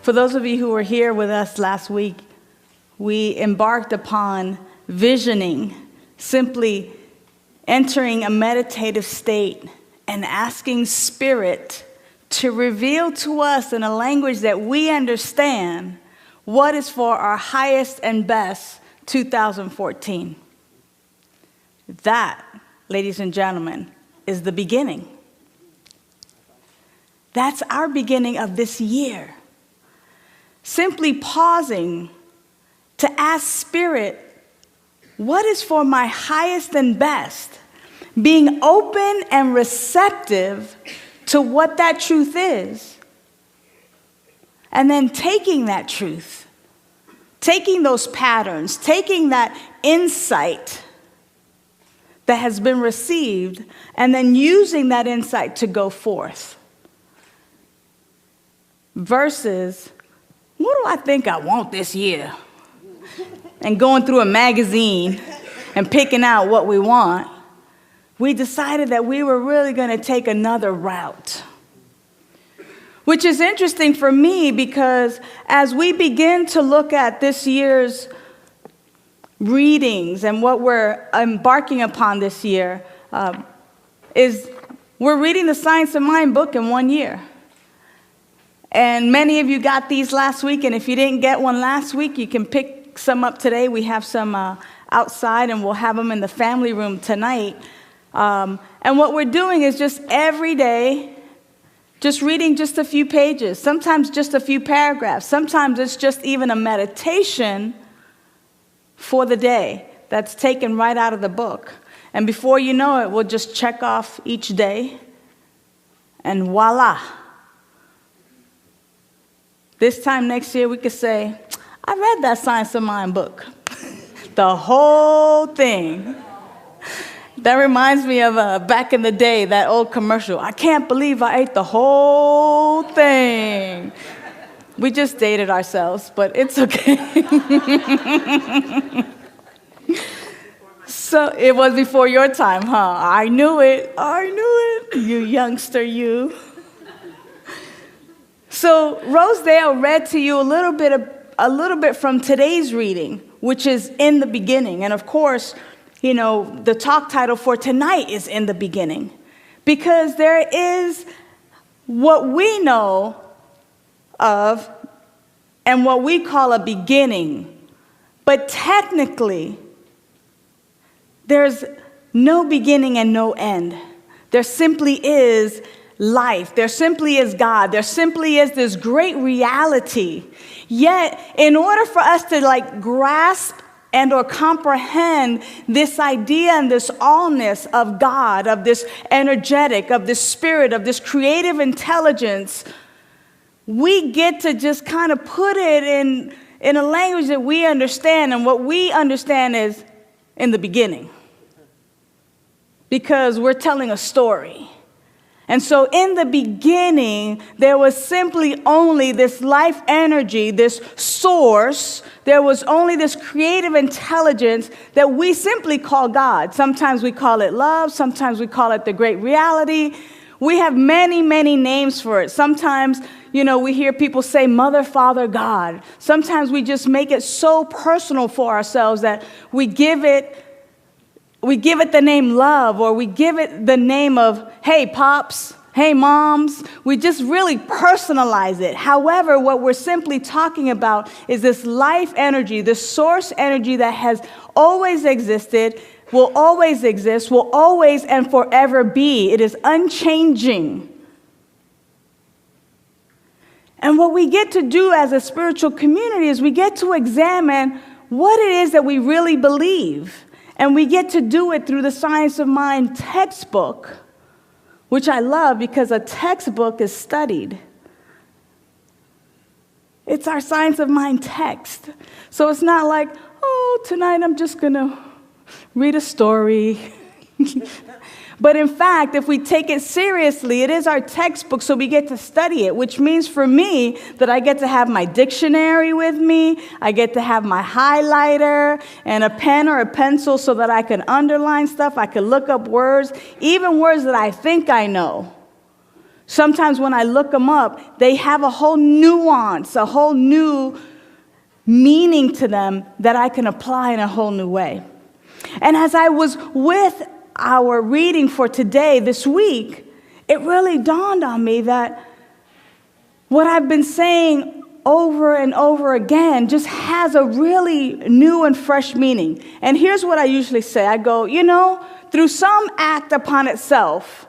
For those of you who were here with us last week, we embarked upon visioning, simply entering a meditative state and asking Spirit to reveal to us in a language that we understand what is for our highest and best 2014. That, ladies and gentlemen, is the beginning. That's our beginning of this year. Simply pausing to ask Spirit, what is for my highest and best? Being open and receptive to what that truth is. And then taking that truth, taking those patterns, taking that insight that has been received, and then using that insight to go forth. Versus, what do I think I want this year? And going through a magazine and picking out what we want. We decided that we were really going to take another route. Which is interesting for me because as we begin to look at this year's readings and what we're embarking upon this year, is we're reading the Science of Mind book in 1 year. And many of you got these last week, and if you didn't get one last week, you can pick some up today. We have some outside, and we'll have them in the family room tonight. And what we're doing is just every day, just reading just a few pages, sometimes just a few paragraphs. Sometimes it's just even a meditation for the day that's taken right out of the book. And before you know it, we'll just check off each day, and voila. This time next year, we could say, I read that Science of Mind book, the whole thing. That reminds me of back in the day, that old commercial. I can't believe I ate the whole thing. We just dated ourselves, but it's okay. So it was before your time, huh? I knew it, you youngster, you. So Rosedale read to you a little bit from today's reading, which is in the beginning. And of course, you know, the talk title for tonight is In the Beginning. Because there is what we know of and what we call a beginning. But technically, there's no beginning and no end. There simply is life. There simply is God. There simply is this great reality. Yet, in order for us to grasp and or comprehend this idea and this allness of God, of this energetic, of this spirit, of this creative intelligence, we get to just kind of put it in a language that we understand. And what we understand is in the beginning. Because we're telling a story. And so in the beginning, there was simply only this life energy, this source. There was only this creative intelligence that we simply call God. Sometimes we call it love. Sometimes we call it the great reality. We have many, many names for it. Sometimes, we hear people say Mother, Father, God. Sometimes we just make it so personal for ourselves that we give it the name love, or we give it the name of, hey, pops, hey, moms. We just really personalize it. However, what we're simply talking about is this life energy, this source energy that has always existed, will always exist, will always and forever be. It is unchanging. And what we get to do as a spiritual community is we get to examine what it is that we really believe. And we get to do it through the Science of Mind textbook, which I love because a textbook is studied. It's our Science of Mind text. So it's not like, tonight I'm just going to read a story. But in fact, if we take it seriously, it is our textbook, so we get to study it, which means for me that I get to have my dictionary with me, I get to have my highlighter and a pen or a pencil so that I can underline stuff, I can look up words, even words that I think I know. Sometimes when I look them up, they have a whole nuance, a whole new meaning to them that I can apply in a whole new way. And as I was with our reading for today, this week, it really dawned on me that what I've been saying over and over again just has a really new and fresh meaning. And here's what I usually say. I go, through some act upon itself,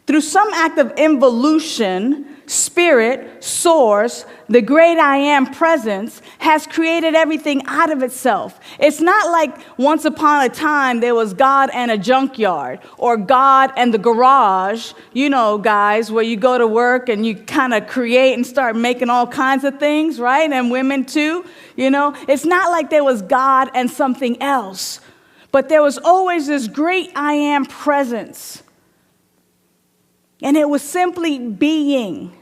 through some act of involution, Spirit, Source, the great I Am presence has created everything out of itself. It's not like once upon a time there was God and a junkyard or God and the garage, guys, where you go to work and you kind of create and start making all kinds of things, right? And women too, It's not like there was God and something else, but there was always this great I Am presence. And it was simply being.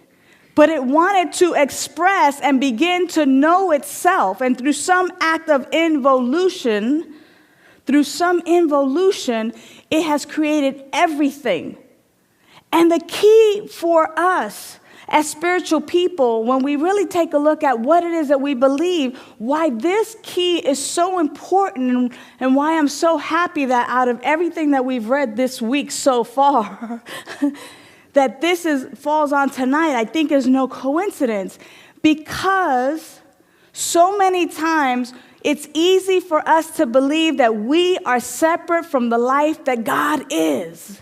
But it wanted to express and begin to know itself. And through some act of involution, it has created everything. And the key for us as spiritual people, when we really take a look at what it is that we believe, why this key is so important and why I'm so happy that out of everything that we've read this week so far, that this falls on tonight, I think is no coincidence, because so many times it's easy for us to believe that we are separate from the life that God is.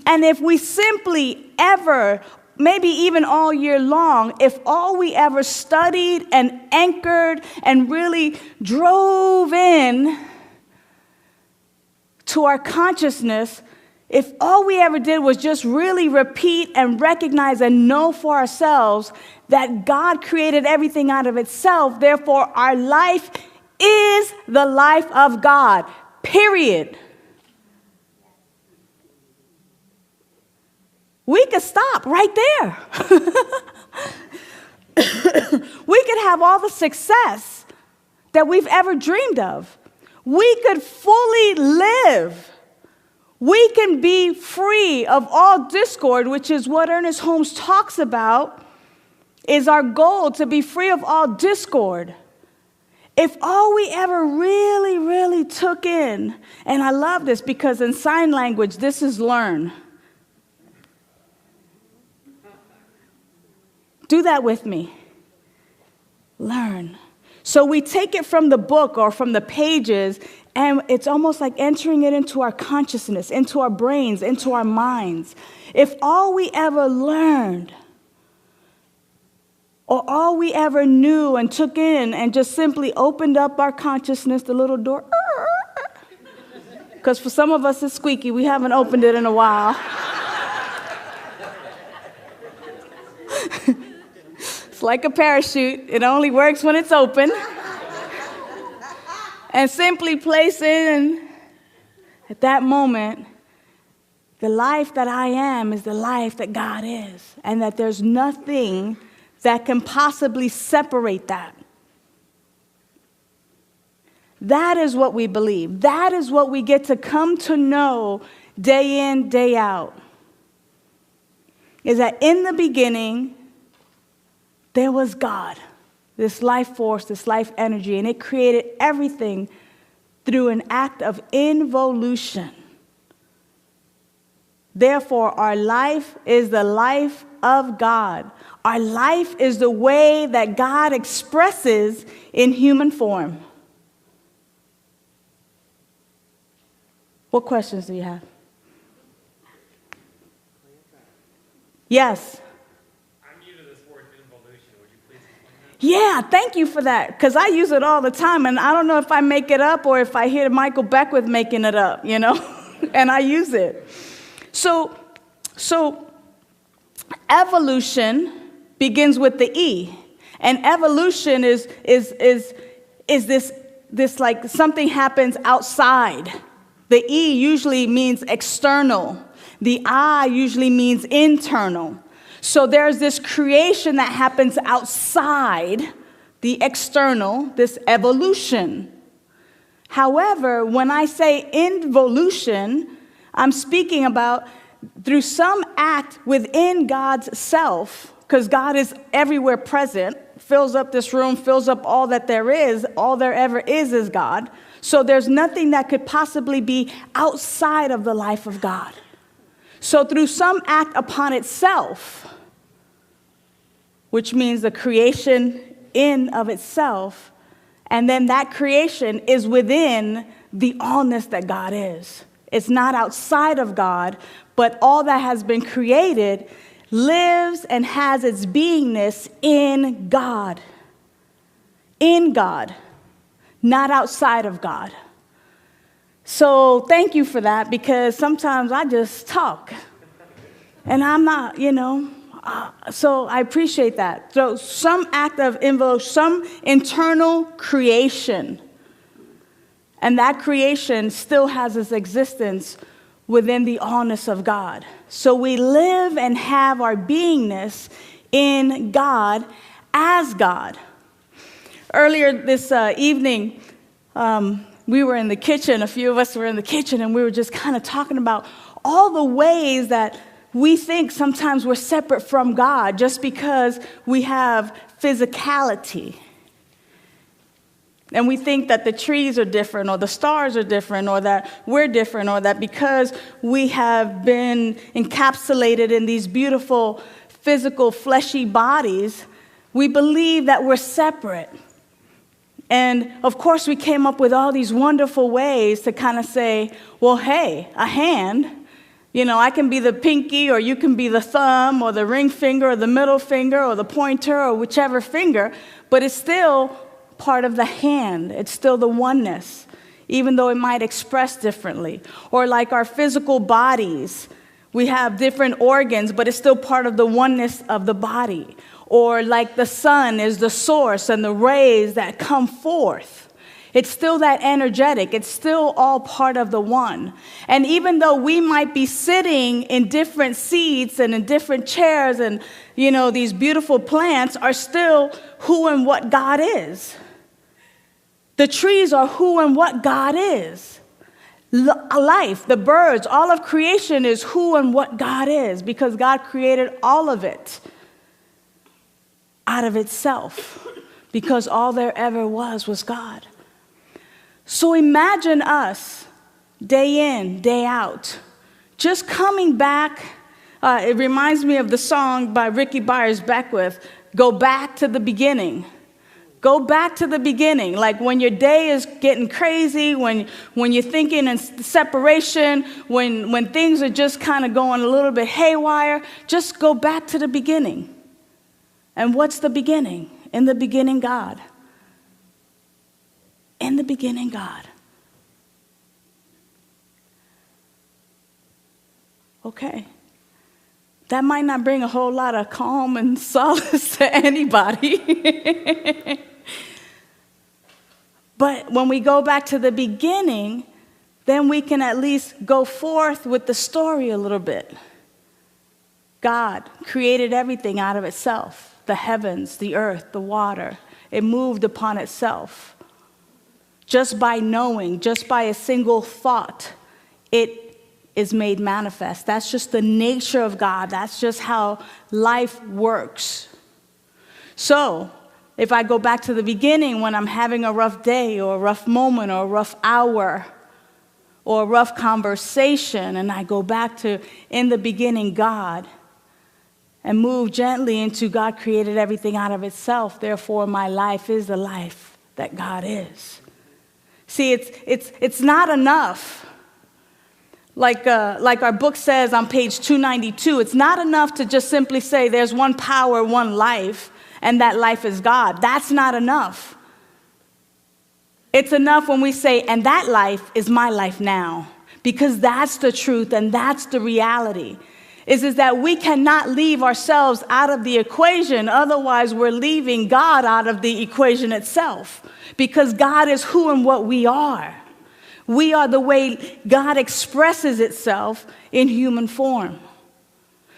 And if we simply ever, maybe even all year long, if all we ever studied and anchored and really drove in to our consciousness, if all we ever did was just really repeat and recognize and know for ourselves that God created everything out of itself, therefore our life is the life of God, period. We could stop right there. We could have all the success that we've ever dreamed of. We could fully live. We can be free of all discord, which is what Ernest Holmes talks about, is our goal, to be free of all discord. If all we ever really, really took in, and I love this because in sign language, this is learn. Do that with me. Learn. So we take it from the book or from the pages, and it's almost like entering it into our consciousness, into our brains, into our minds. If all we ever learned, or all we ever knew and took in and just simply opened up our consciousness, the little door, because for some of us it's squeaky, we haven't opened it in a while. It's like a parachute. It only works when it's open. And simply place in, at that moment, the life that I am is the life that God is. And that there's nothing that can possibly separate that. That is what we believe. That is what we get to come to know day in, day out. Is that in the beginning, there was God, this life force, this life energy, and it created everything through an act of involution. Therefore, our life is the life of God. Our life is the way that God expresses in human form. What questions do you have? Yes. Yeah, thank you for that, because I use it all the time, and I don't know if I make it up or if I hear Michael Beckwith making it up, and I use it. So evolution begins with the E, and evolution is this like something happens outside. The E usually means external. The I usually means internal. So there's this creation that happens outside the external, this evolution. However, when I say involution, I'm speaking about through some act within God's self, because God is everywhere present, fills up this room, fills up all that there is, all there ever is God. So there's nothing that could possibly be outside of the life of God. So through some act upon itself, which means the creation in of itself, and then that creation is within the allness that God is. It's not outside of God, but all that has been created lives and has its beingness in God. In God, not outside of God. So thank you for that, because sometimes I just talk and I'm not, so I appreciate that. So some act of some internal creation, and that creation still has its existence within the allness of God. So we live and have our beingness in God as God. Earlier this evening, we were in the kitchen, a few of us were in the kitchen, and we were just kind of talking about all the ways that we think sometimes we're separate from God just because we have physicality. And we think that the trees are different, or the stars are different, or that we're different, or that because we have been encapsulated in these beautiful physical fleshy bodies, we believe that we're separate. And of course, we came up with all these wonderful ways to kind of say, well, hey, a hand, I can be the pinky, or you can be the thumb, or the ring finger, or the middle finger, or the pointer, or whichever finger, but it's still part of the hand. It's still the oneness, even though it might express differently. Or like our physical bodies, we have different organs, but it's still part of the oneness of the body. Or like the sun is the source and the rays that come forth. It's still that energetic. It's still all part of the one. And even though we might be sitting in different seats and in different chairs, and, these beautiful plants are still who and what God is. The trees are who and what God is. Life, the birds, all of creation is who and what God is, because God created all of it out of itself, because all there ever was God. So imagine us, day in, day out, just coming back. It reminds me of the song by Ricky Byers-Beckwith, Go Back to the Beginning. Go back to the beginning, like when your day is getting crazy, when you're thinking in separation, when things are just kind of going a little bit haywire, just go back to the beginning. And what's the beginning? In the beginning, God. In the beginning, God. Okay. That might not bring a whole lot of calm and solace to anybody. But when we go back to the beginning, then we can at least go forth with the story a little bit. God created everything out of itself. The heavens, the earth, the water. It moved upon itself. Just by knowing, just by a single thought, it is made manifest. That's just the nature of God. That's just how life works. So, if I go back to the beginning when I'm having a rough day or a rough moment or a rough hour or a rough conversation, and I go back to in the beginning God and move gently into God created everything out of itself, therefore my life is the life that God is. See, it's not enough. Like our book says on page 292, it's not enough to just simply say there's one power, one life, and that life is God. That's not enough. It's enough when we say, and that life is my life now, because that's the truth and that's the reality. Is that we cannot leave ourselves out of the equation, otherwise we're leaving God out of the equation itself, because God is who and what we are. We are the way God expresses itself in human form.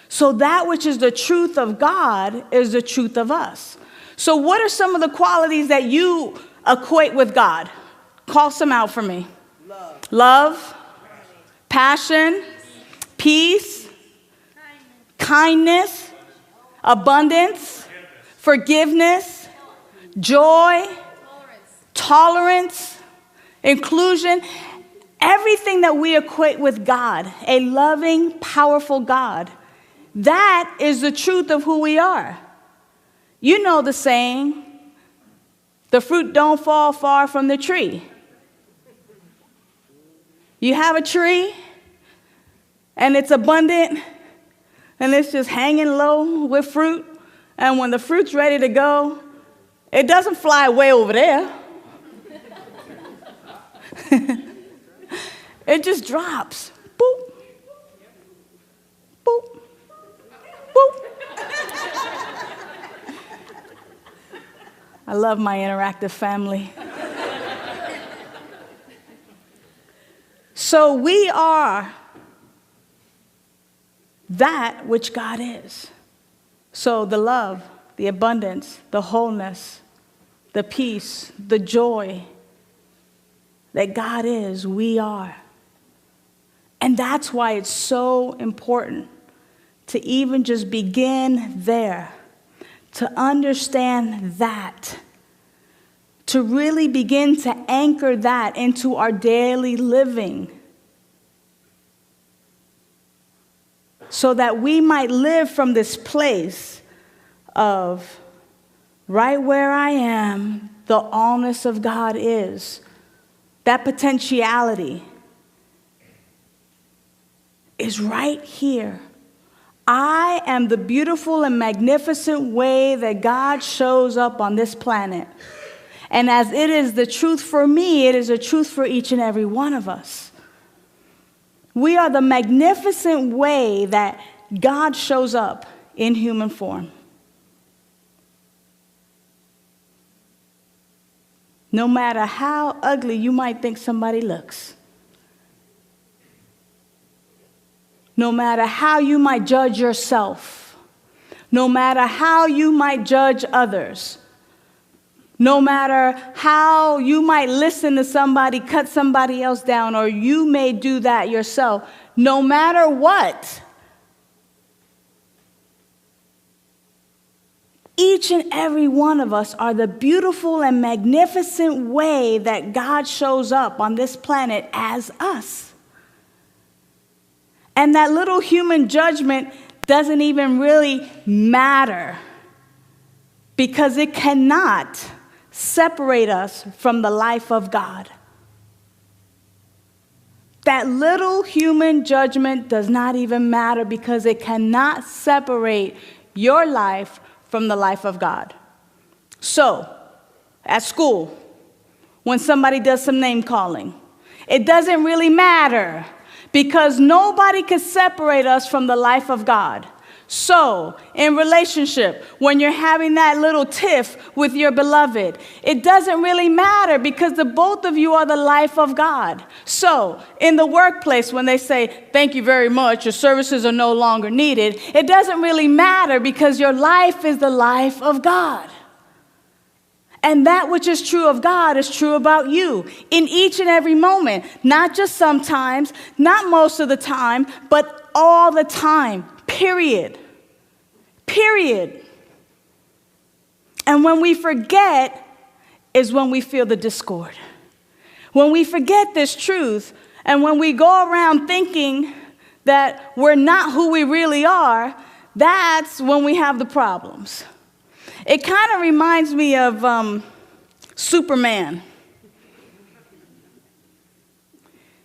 So that which is the truth of God is the truth of us. So what are some of the qualities that you equate with God? Call some out for me. Love, passion, peace, kindness, abundance, forgiveness, joy, tolerance, inclusion. Everything that we equate with God, a loving, powerful God, that is the truth of who we are. You know the saying, the fruit don't fall far from the tree. You have a tree, and it's abundant, and it's just hanging low with fruit, and when the fruit's ready to go, it doesn't fly way over there. It just drops. Boop. Boop. Boop. I love my interactive family. So we are that which God is. So the love, the abundance, the wholeness, the peace, the joy that God is, we are. And that's why it's so important to even just begin there, to understand that, to really begin to anchor that into our daily living, so that we might live from this place of right where I am, the allness of God is. That potentiality is right here. I am the beautiful and magnificent way that God shows up on this planet. And as it is the truth for me, it is a truth for each and every one of us. We are the magnificent way that God shows up in human form. No matter how ugly you might think somebody looks, no matter how you might judge yourself, no matter how you might judge others, no matter how you might listen to somebody cut somebody else down, or you may do that yourself, no matter what, each and every one of us are the beautiful and magnificent way that God shows up on this planet as us. And that little human judgment doesn't even really matter, because it cannot separate us from the life of God. That little human judgment does not even matter, because it cannot separate your life from the life of God. So, at school, when somebody does some name calling, it doesn't really matter, because nobody can separate us from the life of God. So, in relationship, when you're having that little tiff with your beloved, it doesn't really matter, because the both of you are the life of God. So, in the workplace, when they say, thank you very much, your services are no longer needed, it doesn't really matter, because your life is the life of God. And that which is true of God is true about you in each and every moment. Not just sometimes, not most of the time, but all the time. Period. Period. And when we forget is when we feel the discord. When we forget this truth, and when we go around thinking that we're not who we really are, that's when we have the problems. It kind of reminds me of Superman.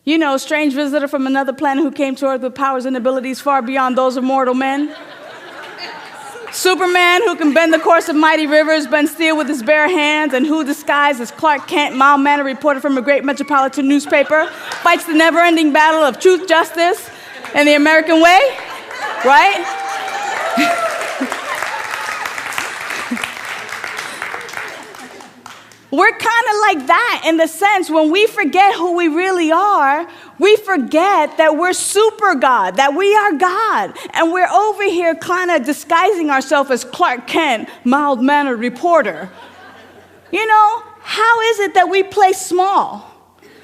You know, strange visitor from another planet who came to Earth with powers and abilities far beyond those of mortal men. Superman, who can bend the course of mighty rivers, bend steel with his bare hands, and who, disguised as Clark Kent, mild-mannered reporter from a great metropolitan newspaper, fights the never-ending battle of truth, justice, and the American way, right? We're kind of like that in the sense, when we forget who we really are, we forget that we're super God, that we are God. And we're over here kind of disguising ourselves as Clark Kent, mild-mannered reporter. You know, how is it that we play small?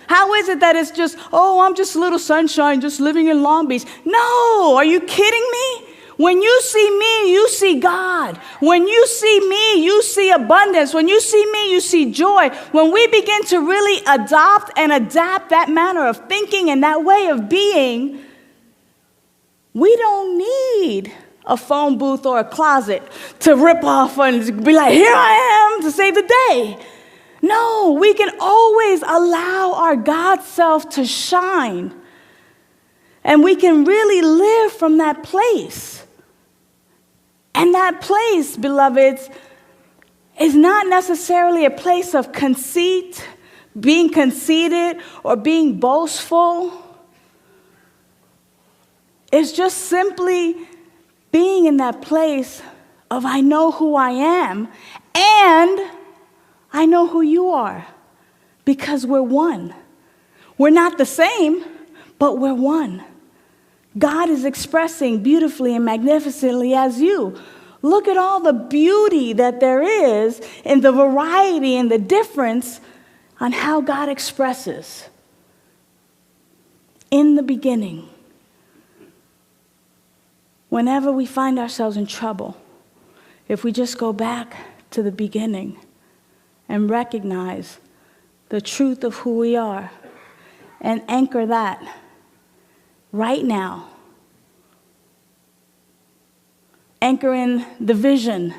How is it that it's just, oh, I'm just a little sunshine, just living in Long Beach? No, are you kidding me? When you see me, you see God. When you see me, you see abundance. When you see me, you see joy. When we begin to really adopt and adapt that manner of thinking and that way of being, we don't need a phone booth or a closet to rip off and be like, here I am to save the day. No, we can always allow our God self to shine. And we can really live from that place. And that place, beloveds, is not necessarily a place of conceit, being conceited, or being boastful. It's just simply being in that place of I know who I am and I know who you are, because we're one. We're not the same, but we're one. God is expressing beautifully and magnificently as you. Look at all the beauty that there is in the variety and the difference on how God expresses. In the beginning, whenever we find ourselves in trouble, if we just go back to the beginning and recognize the truth of who we are and anchor that right now, anchor in the vision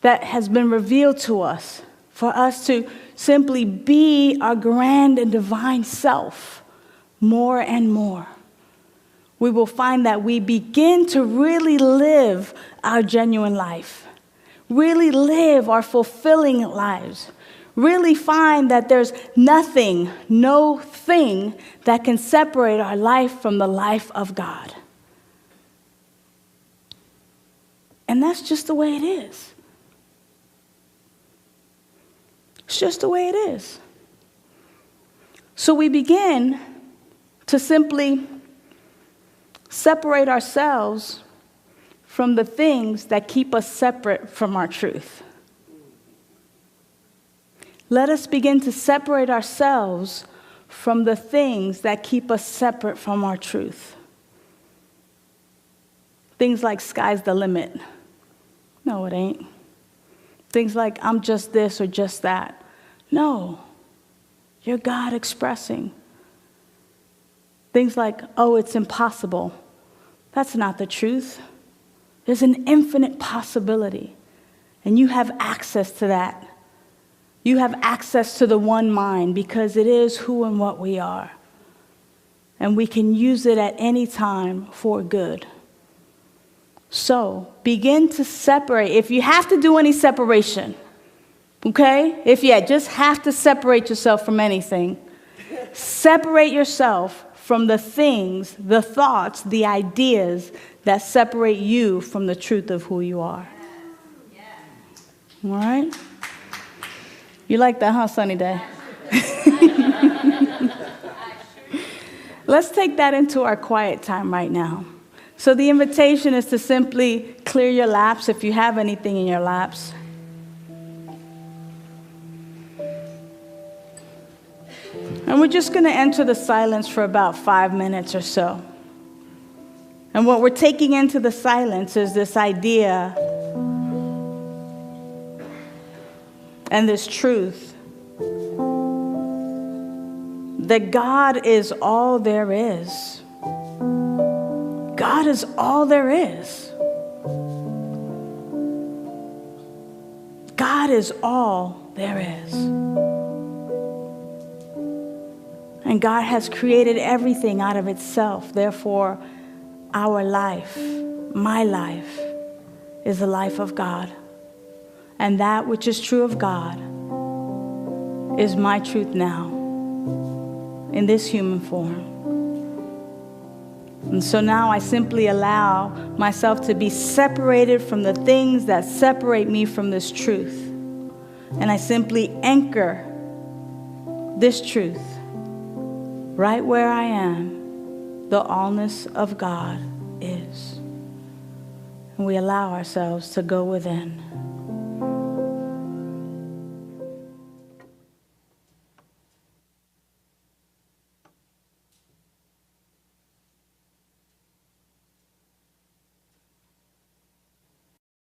that has been revealed to us for us to simply be our grand and divine self more and more, we will find that we begin to really live our genuine life, really live our fulfilling lives, really find that there's nothing, no thing that can separate our life from the life of God. And that's just the way it is. It's just the way it is. So we begin to simply separate ourselves from the things that keep us separate from our truth. Let us begin to separate ourselves from the things that keep us separate from our truth. Things like sky's the limit. No, it ain't. Things like I'm just this or just that. No, you're God expressing. Things like, oh, it's impossible. That's not the truth. There's an infinite possibility, and you have access to that. You have access to the one mind because it is who and what we are. And we can use it at any time for good. So begin to separate. If you have to do any separation, okay? If you just have to separate yourself from anything, separate yourself from the things, the thoughts, the ideas that separate you from the truth of who you are. All right? You like that, huh, Sunny Day? Let's take that into our quiet time right now. So the invitation is to simply clear your laps if you have anything in your laps. And we're just going to enter the silence for about 5 minutes or so. And what we're taking into the silence is this idea and this truth that God is all there is. God is all there is. God is all there is. And God has created everything out of itself. Therefore, our life, my life, is the life of God. And that which is true of God is my truth now, in this human form. And so now I simply allow myself to be separated from the things that separate me from this truth. And I simply anchor this truth right where I am, the allness of God is. And we allow ourselves to go within.